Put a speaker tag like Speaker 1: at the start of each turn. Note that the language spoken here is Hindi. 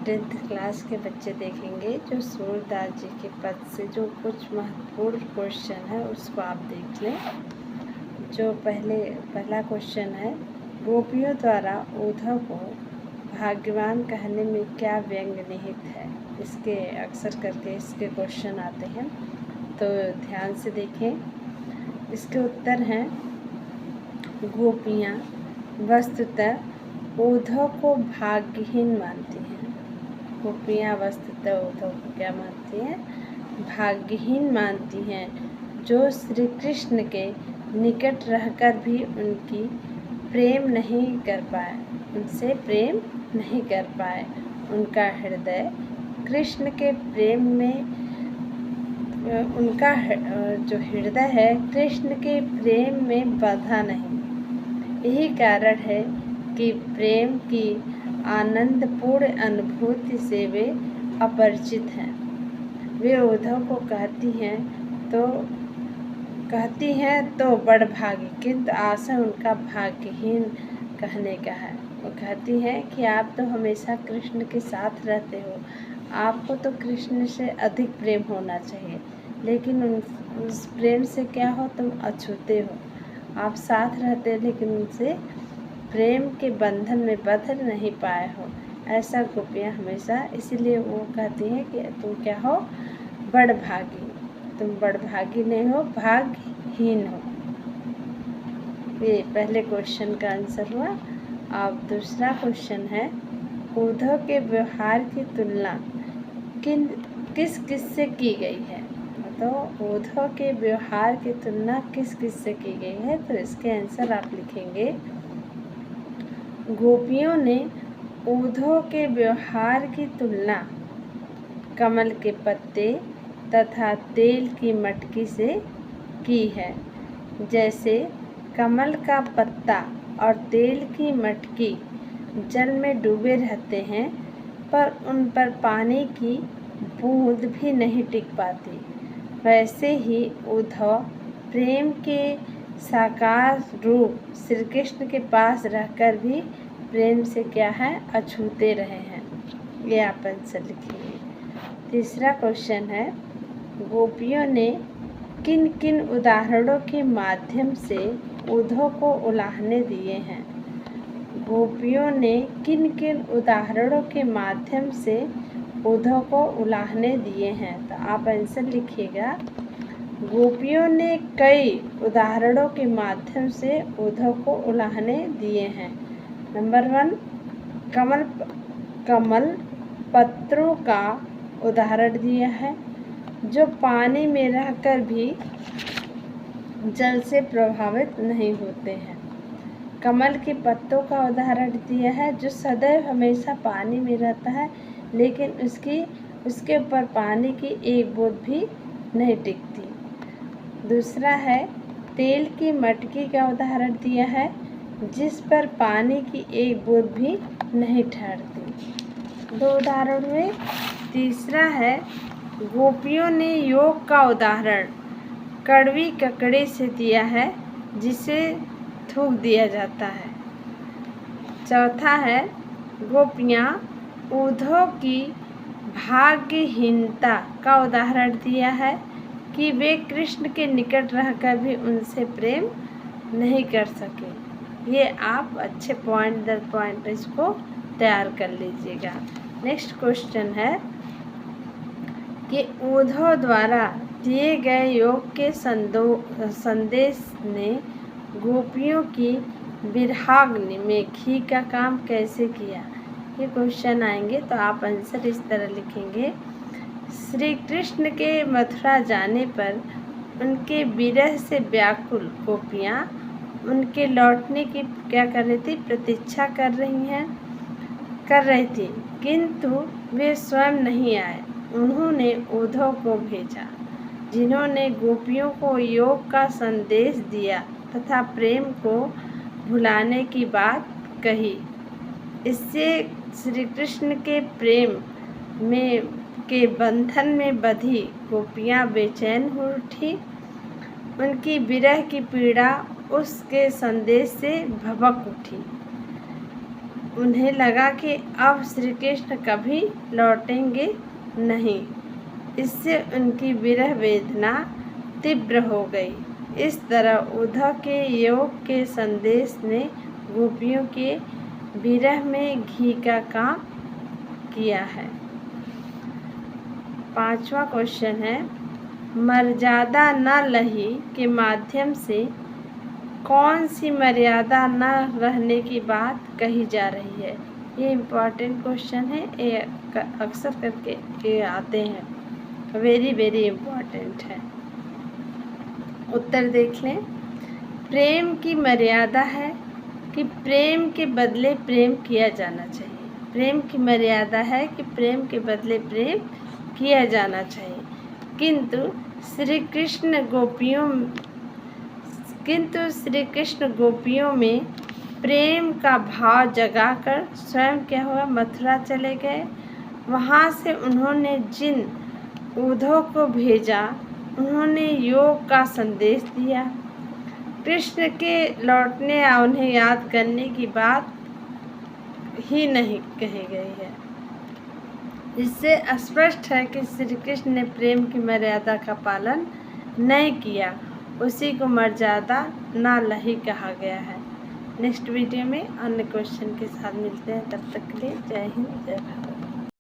Speaker 1: 10th क्लास के बच्चे देखेंगे जो सूरदास जी के पद से जो कुछ महत्वपूर्ण क्वेश्चन है उसको आप देख लें। जो पहला क्वेश्चन है, गोपियों द्वारा उद्धव को भाग्यवान कहने में क्या व्यंग निहित है। इसके अक्सर करके इसके क्वेश्चन आते हैं, तो ध्यान से देखें। इसके उत्तर हैं, गोपियाँ वस्तुतः उद्धव को भाग्यहीन मानती हैं। गोपियाँ वस्तुतः उद्धव को क्या मानती हैं? भाग्यहीन मानती हैं, जो श्री कृष्ण के निकट रहकर भी उनकी प्रेम नहीं कर पाए, उनसे प्रेम नहीं कर पाए। उनका हृदय कृष्ण के प्रेम में, उनका जो हृदय है कृष्ण के प्रेम में बंधा नहीं। यही कारण है कि प्रेम की आनंदपूर्ण अनुभूति से वे अपरिचित हैं। वे उद्धव को कहती हैं तो बड़भागी, किंतु आशय उनका भाग्यहीन कहने का है। वो कहती हैं कि आप तो हमेशा कृष्ण के साथ रहते हो, आपको तो कृष्ण से अधिक प्रेम होना चाहिए, लेकिन उस प्रेम से क्या हो, तुम अछूते हो। आप साथ रहते हो लेकिन उनसे प्रेम के बंधन में बंध नहीं पाए हो। ऐसा गोपियाँ हमेशा, इसीलिए वो कहती हैं कि तुम क्या हो, बड़भागी। तुम बड़भागी नहीं हो, भाग्यहीन हो। ये पहले क्वेश्चन का आंसर हुआ। अब दूसरा क्वेश्चन है, उद्धव के व्यवहार की तुलना किस किस से की गई है। तो उद्धव के व्यवहार की तुलना किस किस से की गई है, तो इसके आंसर आप लिखेंगे, गोपियों ने उद्धव के व्यवहार की तुलना कमल के पत्ते तथा तेल की मटकी से की है। जैसे कमल का पत्ता और तेल की मटकी जल में डूबे रहते हैं, पर उन पर पानी की बूंद भी नहीं टिक पाती, वैसे ही उद्धव प्रेम के साकार रूप श्री कृष्ण के पास रहकर भी प्रेम से क्या है, अछूते रहे हैं। ये आप आंसर लिखिए। तीसरा क्वेश्चन है, गोपियों ने किन किन उदाहरणों के माध्यम से उद्धव को उलाहने दिए हैं। गोपियों ने किन किन उदाहरणों के माध्यम से उद्धव को उलाहने दिए हैं, तो आप आंसर लिखिएगा, गोपियों ने कई उदाहरणों के माध्यम से उद्धव को उलाहने दिए हैं। नंबर 1, कमल पत्रों का उदाहरण दिया है, जो पानी में रहकर भी जल से प्रभावित नहीं होते हैं। कमल के पत्तों का उदाहरण दिया है, जो सदैव हमेशा पानी में रहता है, लेकिन उसके ऊपर पानी की एक बूंद भी नहीं टिकती। दूसरा है, तेल की मटकी का उदाहरण दिया है, जिस पर पानी की एक बूंद भी नहीं ठहरती। 2 उदाहरण हुए। तीसरा है, गोपियों ने योग का उदाहरण कड़वी ककड़ी से दिया है, जिसे थूक दिया जाता है। चौथा है, गोपियाँ उद्धव की भाग्यहीनता का उदाहरण दिया है कि वे कृष्ण के निकट रहकर भी उनसे प्रेम नहीं कर सके। ये आप अच्छे पॉइंट दर पॉइंट इसको तैयार कर लीजिएगा। नेक्स्ट क्वेश्चन है कि उद्धव द्वारा दिए गए योग के संदेश ने गोपियों की विरहाग्नि में घी का काम कैसे किया। ये क्वेश्चन आएंगे तो आप आंसर इस तरह लिखेंगे, श्री कृष्ण के मथुरा जाने पर उनके विरह से व्याकुल गोपियाँ उनके लौटने की क्या कर रही थी, प्रतीक्षा कर रही थी, किंतु वे स्वयं नहीं आए। उन्होंने उद्धव को भेजा, जिन्होंने गोपियों को योग का संदेश दिया तथा प्रेम को भुलाने की बात कही। इससे श्री कृष्ण के प्रेम के बंधन में बंधी गोपियाँ बेचैन हो उठी। उनकी विरह की पीड़ा उसके संदेश से भभक उठी। उन्हें लगा कि अब श्री कृष्ण कभी लौटेंगे नहीं। इससे उनकी विरह वेदना तीव्र हो गई। इस तरह उद्धव के योग के संदेश ने गोपियों के विरह में घी का काम किया है। 5वां क्वेश्चन है, मर्यादा न लही के माध्यम से कौन सी मर्यादा न रहने की बात कही जा रही है। ये इम्पॉर्टेंट क्वेश्चन है, ये अक्सर करके ये आते हैं, वेरी वेरी इम्पॉर्टेंट है। उत्तर देख लें। प्रेम की मर्यादा है कि प्रेम के बदले प्रेम किया जाना चाहिए। प्रेम की मर्यादा है कि प्रेम के बदले प्रेम किया जाना चाहिए। किंतु श्री कृष्ण गोपियों में प्रेम का भाव जगाकर स्वयं क्या हुआ, मथुरा चले गए। वहाँ से उन्होंने जिन उद्धव को भेजा, उन्होंने योग का संदेश दिया। कृष्ण के लौटने या उन्हें याद करने की बात ही नहीं कही गई है। इससे स्पष्ट है कि श्री कृष्ण ने प्रेम की मर्यादा का पालन नहीं किया, उसी को मर्यादा ना लही कहा गया है। नेक्स्ट वीडियो में अन्य क्वेश्चन के साथ मिलते हैं, तब तक के लिए जय हिंद जय भारत।